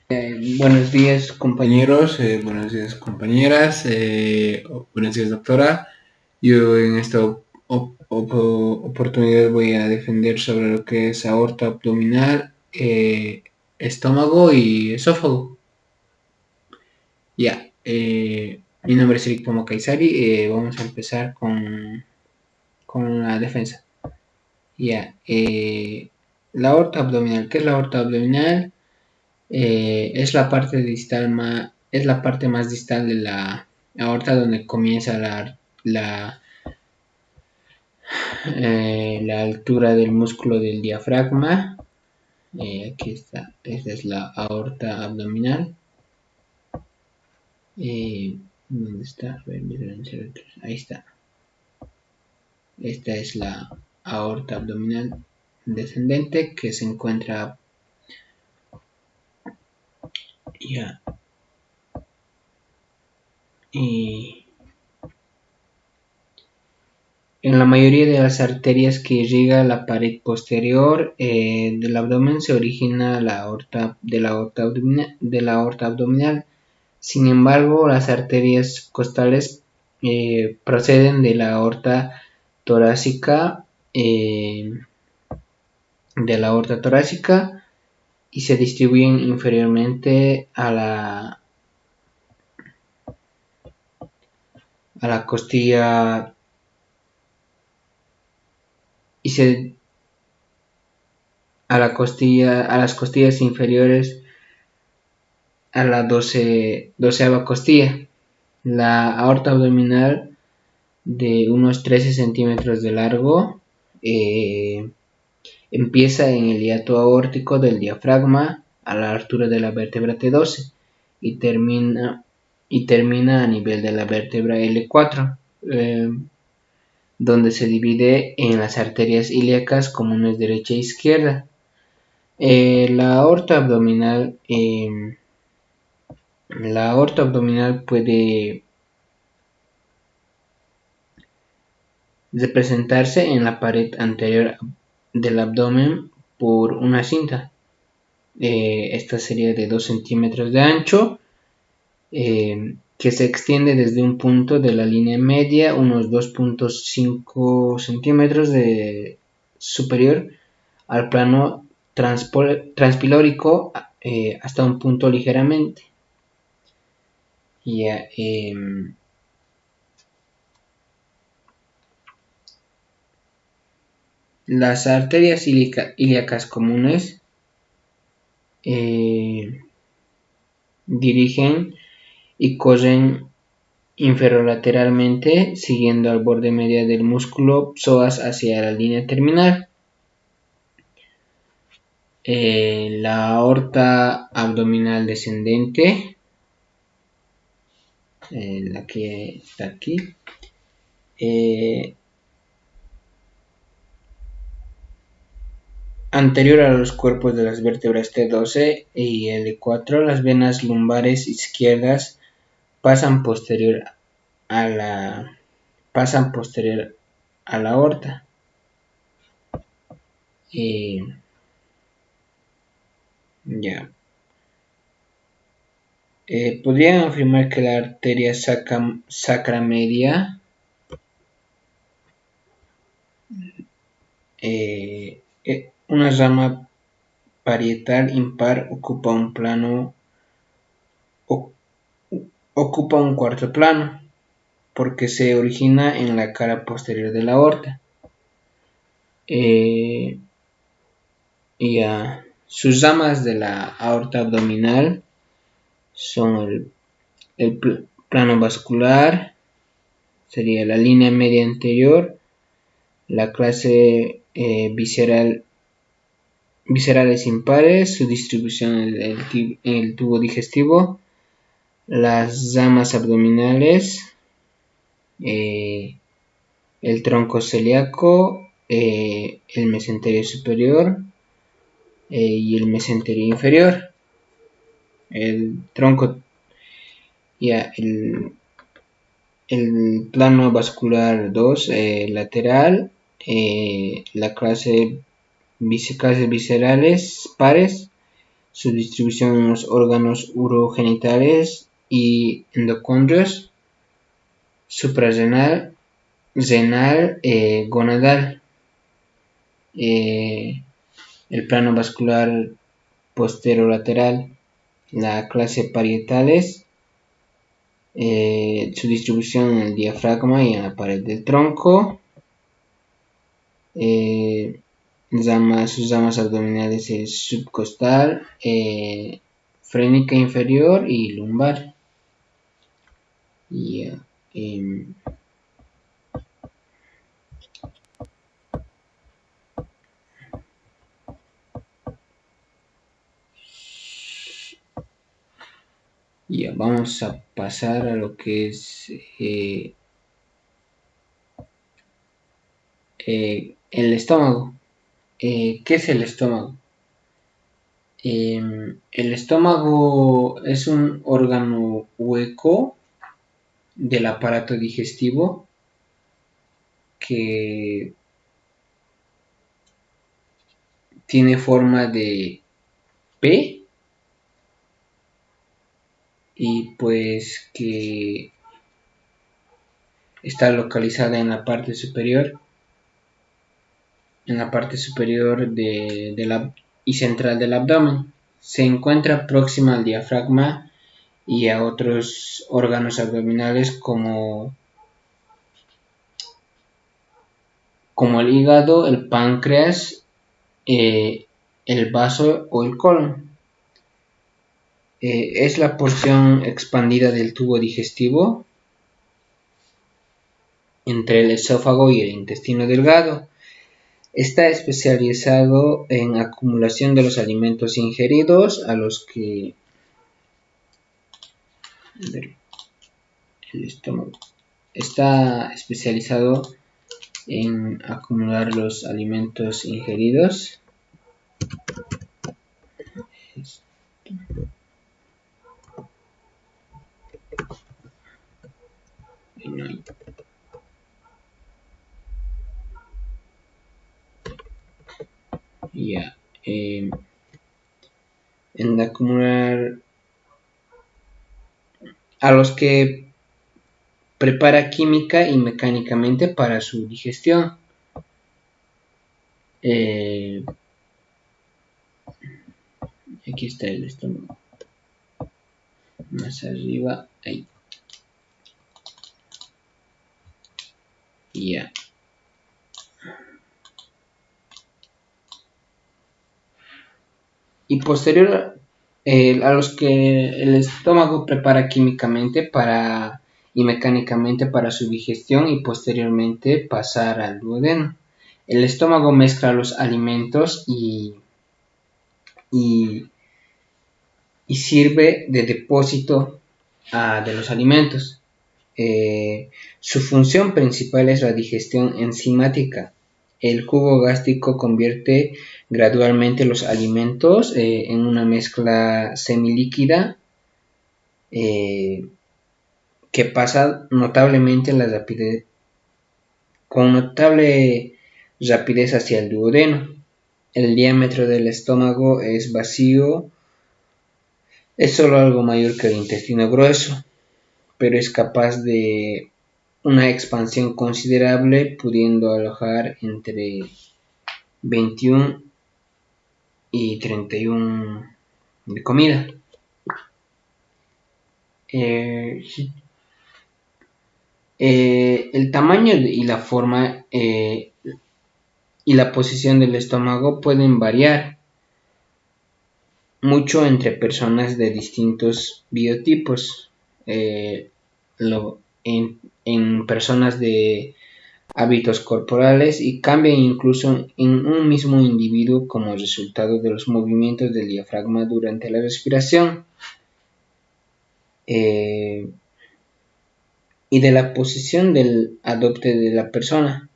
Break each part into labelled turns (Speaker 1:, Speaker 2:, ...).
Speaker 1: Buenos días compañeros, buenos días compañeras, buenos días doctora. Yo en esta oportunidad voy a defender sobre lo que es aorta abdominal, estómago y esófago. Ya, mi nombre es Eric Pomo Kaisari, vamos a empezar con la defensa. Ya, la aorta abdominal, ¿qué es la aorta abdominal? Es la parte distal es la parte más distal de la aorta donde comienza la altura del músculo del diafragma. Aquí está, esta es la aorta abdominal. ¿Dónde está? Ahí está. Esta es la aorta abdominal descendente que se encuentra ya. Y en la mayoría de las arterias que irriga la pared posterior del abdomen se origina la aorta abdominal. Sin embargo, las arterias costales proceden de la aorta torácica, y se distribuyen inferiormente a la costilla a las costillas inferiores a la doceava costilla. La aorta abdominal de unos 13 centímetros de largo empieza en el hiato aórtico del diafragma a la altura de la vértebra T12 y termina a nivel de la vértebra L4, donde se divide en las arterias ilíacas comunes derecha e izquierda. La aorta abdominal puede representarse en la pared anterior del abdomen por una cinta. Esta sería de 2 centímetros de ancho, que se extiende desde un punto de la línea media, unos 2.5 centímetros superior al plano transpilórico, hasta un punto ligeramente. Las arterias ilíacas comunes dirigen y corren inferolateralmente siguiendo al borde medio del músculo psoas hacia la línea terminal. La aorta abdominal descendente, la que está aquí, anterior a los cuerpos de las vértebras T12 y L4, las venas lumbares izquierdas pasan posterior a la aorta. Podrían afirmar que la arteria sacra media una rama parietal impar ocupa un cuarto plano porque se origina en la cara posterior de la aorta. Sus ramas de la aorta abdominal son el plano vascular, sería la línea media anterior, la clase viscerales impares, su distribución en el tubo digestivo, las ramas abdominales, el tronco celíaco, el mesenterio superior y el mesenterio inferior. El tronco, el plano vascular 2 lateral, la clase viscerales pares su distribución en los órganos urogenitales y endocondrios, suprarrenal, renal, gonadal, el plano vascular posterolateral, la clase parietales, su distribución en el diafragma y en la pared del tronco, sus ramas abdominales es subcostal, frénica inferior y lumbar. Vamos a pasar a lo que es el estómago. ¿Qué es el estómago? El estómago es un órgano hueco del aparato digestivo que tiene forma de P y pues que está localizada en la parte superior y central del abdomen. Se encuentra próxima al diafragma y a otros órganos abdominales como el hígado, el páncreas, el vaso o el colon. Es la porción expandida del tubo digestivo entre el esófago y el intestino delgado. Está especializado en acumulación de los alimentos ingeridos, a los que el estómago está especializado en acumular los alimentos ingeridos. En acumular a los que prepara química y mecánicamente para su digestión. Aquí está el estómago. Más arriba, ahí. Y posterior a los que el estómago prepara químicamente y mecánicamente para su digestión y posteriormente pasar al duodeno. El estómago mezcla los alimentos y sirve de depósito de los alimentos. Su función principal es la digestión enzimática. El jugo gástrico convierte gradualmente los alimentos en una mezcla semilíquida que pasa con notable rapidez hacia el duodeno. El diámetro del estómago es vacío, es solo algo mayor que el intestino grueso, pero es capaz de una expansión considerable, pudiendo alojar entre 21 y 31 de comida. El tamaño y la forma y la posición del estómago pueden variar mucho entre personas de distintos biotipos. En personas de hábitos corporales y cambian incluso en un mismo individuo como resultado de los movimientos del diafragma durante la respiración y de la posición del abdomen de la persona.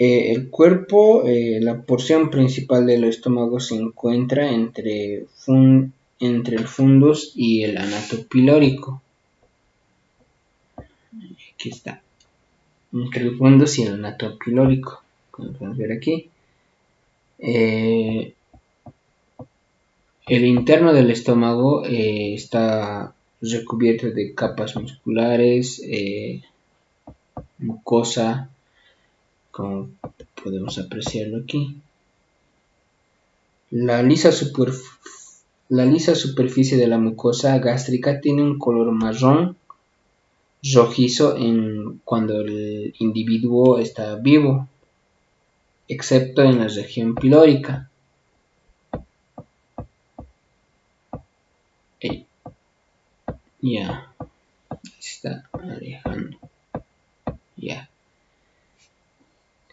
Speaker 1: El cuerpo, la porción principal del estómago se encuentra entre el fundus y el anato pilórico. aquí está, entre el fundus y el nato pilórico, como podemos ver aquí. El interno del estómago está recubierto de capas musculares, mucosa, como podemos apreciarlo aquí. La lisa superficie de la mucosa gástrica tiene un color marrón rojizo cuando el individuo está vivo, excepto en la región pilórica. Ya, está alejando. Ya.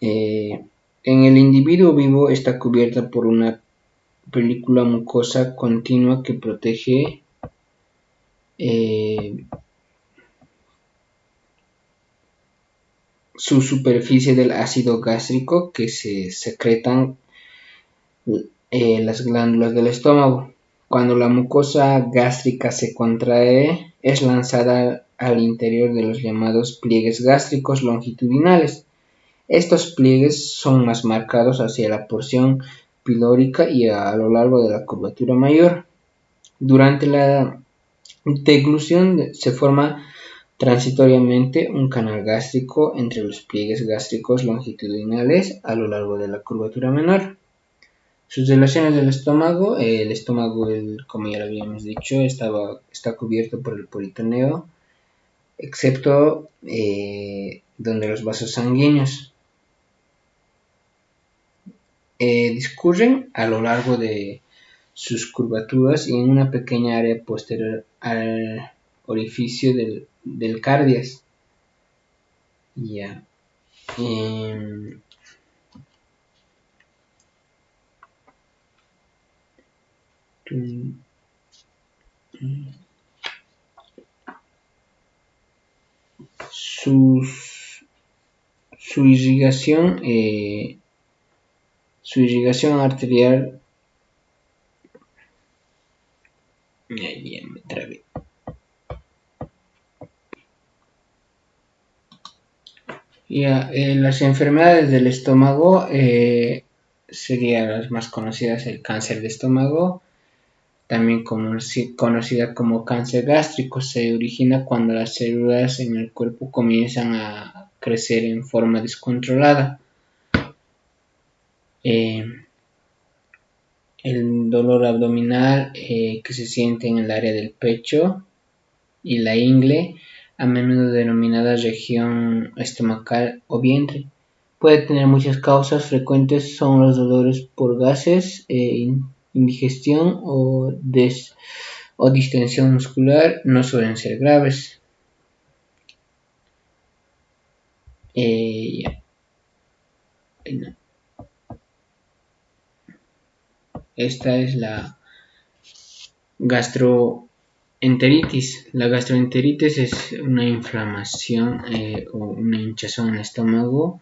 Speaker 1: En el individuo vivo está cubierta por una película mucosa continua que protege su superficie del ácido gástrico que se secretan las glándulas del estómago. Cuando la mucosa gástrica se contrae, es lanzada al interior de los llamados pliegues gástricos longitudinales. Estos pliegues son más marcados hacia la porción pilórica y a lo largo de la curvatura mayor. Durante la deglución se forma transitoriamente un canal gástrico entre los pliegues gástricos longitudinales a lo largo de la curvatura menor. Sus relaciones del estómago. El estómago, como ya lo habíamos dicho, está cubierto por el peritoneo, excepto donde los vasos sanguíneos discurren a lo largo de sus curvaturas y en una pequeña área posterior al orificio del cardias. Ya. Su irrigación arterial. Ya me trabé. Las enfermedades del estómago serían las más conocidas: el cáncer de estómago, también conocida como cáncer gástrico. Se origina cuando las células en el cuerpo comienzan a crecer en forma descontrolada. El dolor abdominal que se siente en el área del pecho y la ingle, a menudo denominada región estomacal o vientre, puede tener muchas causas. Frecuentes son los dolores por gases, indigestión o distensión muscular. No suelen ser graves. Esta es la gastroenteritis. La gastroenteritis es una inflamación o una hinchazón en el estómago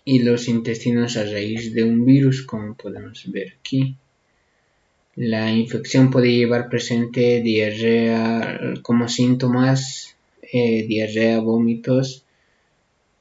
Speaker 1: y los intestinos a raíz de un virus, como podemos ver aquí. La infección puede llevar presente diarrea como síntomas, diarrea, vómitos.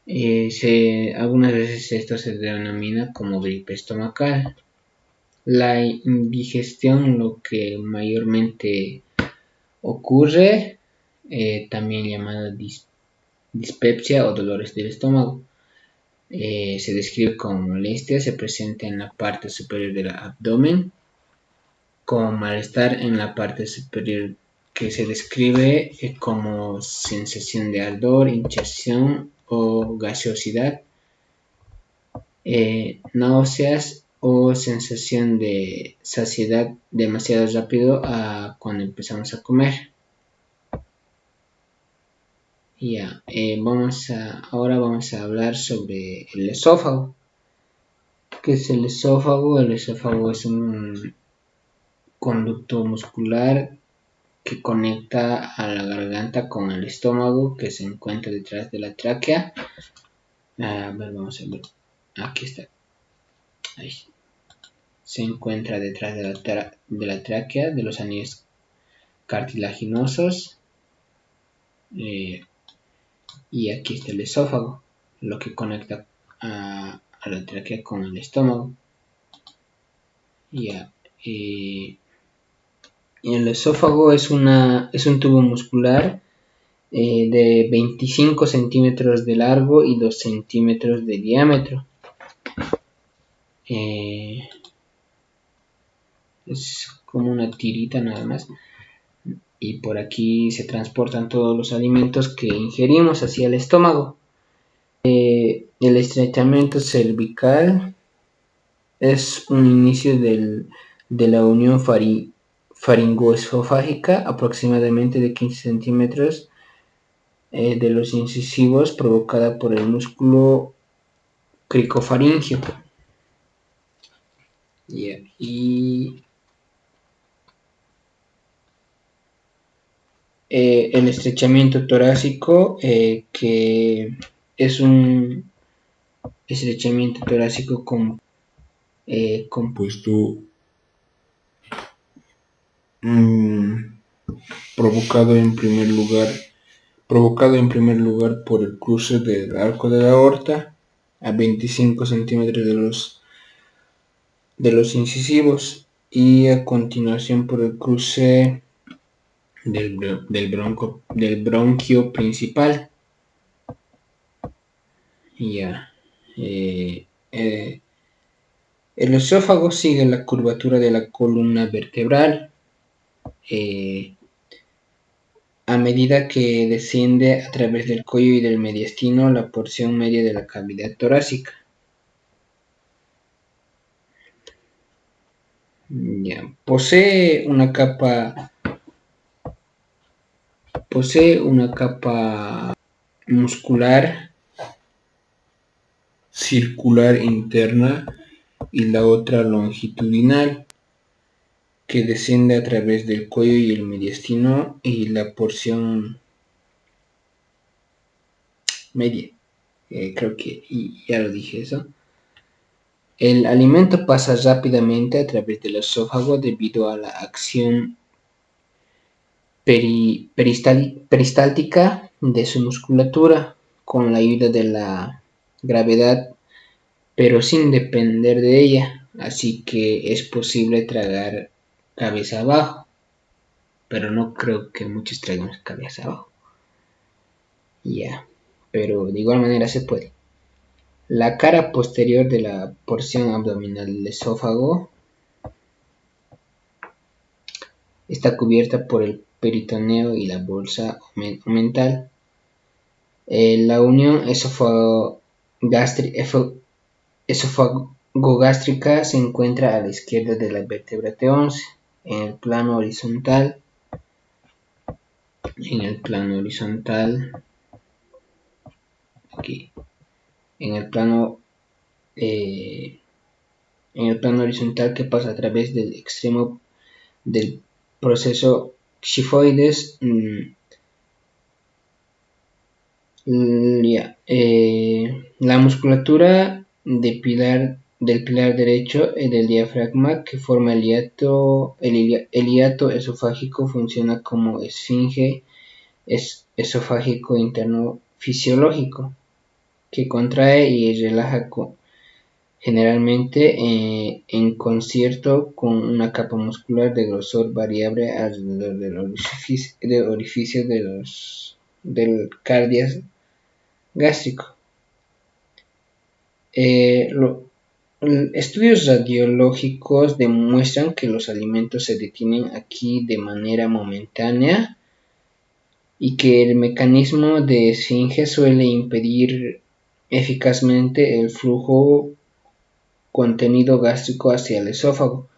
Speaker 1: Algunas veces esto se denomina como gripe estomacal. La indigestión, lo que mayormente ocurre, también llamada dispepsia o dolores del estómago. Se describe como molestia, se presenta en la parte superior del abdomen, como malestar en la parte superior, que se describe como sensación de ardor, hinchazón o gaseosidad, náuseas o sensación de saciedad demasiado rápido cuando empezamos a comer. Ahora vamos a hablar sobre el esófago. ¿Qué es el esófago? El esófago es un conducto muscular que conecta a la garganta con el estómago, que se encuentra detrás de la tráquea. Vamos a ver. Aquí está. Ahí. Se encuentra detrás de la tráquea, de los anillos cartilaginosos. y aquí está el esófago, lo que conecta a la tráquea con el estómago. Ya. Y el esófago es un tubo muscular de 25 centímetros de largo y 2 centímetros de diámetro. Es como una tirita nada más. Y por aquí se transportan todos los alimentos que ingerimos hacia el estómago. El estrechamiento cervical es un inicio de la unión faringoesofágica, aproximadamente de 15 centímetros de los incisivos, provocada por el músculo cricofaringio. Y el estrechamiento torácico, que es un estrechamiento torácico compuesto provocado en primer lugar por el cruce del arco de la aorta a 25 centímetros de los incisivos, y a continuación por el cruce del bronquio principal. El esófago sigue la curvatura de la columna vertebral a medida que desciende a través del cuello y del mediastino la porción media de la cavidad torácica. Posee una capa muscular circular interna y la otra longitudinal, que desciende a través del cuello y el mediastino y la porción media. Creo que ya lo dije eso. El alimento pasa rápidamente a través del esófago debido a la acción peristáltica de su musculatura, con la ayuda de la gravedad, pero sin depender de ella, así que es posible tragar cabeza abajo, pero no creo que muchos traguen cabeza abajo. Pero de igual manera se puede. La cara posterior de la porción abdominal del esófago está cubierta por el peritoneo y la bolsa omental. La unión esofagogástrica se encuentra a la izquierda de la vértebra T11, en el plano horizontal. Aquí, en el plano horizontal, que pasa a través del extremo del proceso xifoides. La musculatura del pilar derecho del diafragma, que forma el hiato esofágico, funciona como esfinge esofágico interno fisiológico, que contrae y relaja generalmente en concierto con una capa muscular de grosor variable alrededor del orificio del cardias gástrico. Estudios radiológicos demuestran que los alimentos se detienen aquí de manera momentánea y que el mecanismo de esfinge suele impedir eficazmente el flujo contenido gástrico hacia el esófago.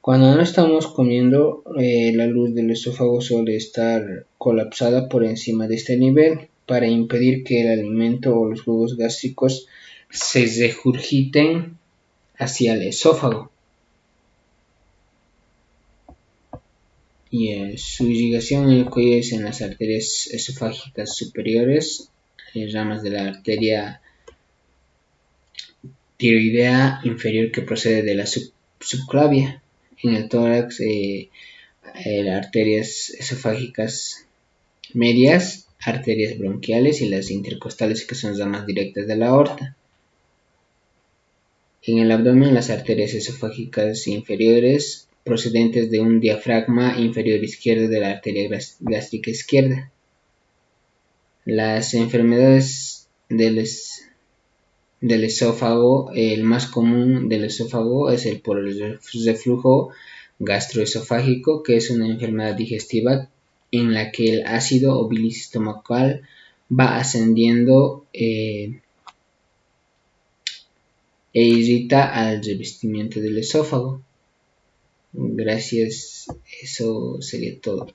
Speaker 1: Cuando no estamos comiendo, la luz del esófago suele estar colapsada por encima de este nivel para impedir que el alimento o los jugos gástricos se regurgiten hacia el esófago. Su irrigación en el cuello es en las arterias esofágicas superiores, ramas de la arteria tiroidea inferior que procede de la subclavia. En el tórax, las arterias esofágicas medias arterias bronquiales y las intercostales, que son ramas directas de la aorta. En el abdomen, las arterias esofágicas inferiores procedentes de un diafragma inferior izquierdo de la arteria gástrica izquierda. Las enfermedades del esófago, el más común del esófago es por el reflujo gastroesofágico, que es una enfermedad digestiva en la que el ácido o bilis estomacal va ascendiendo e irrita al revestimiento del esófago. Gracias, eso sería todo.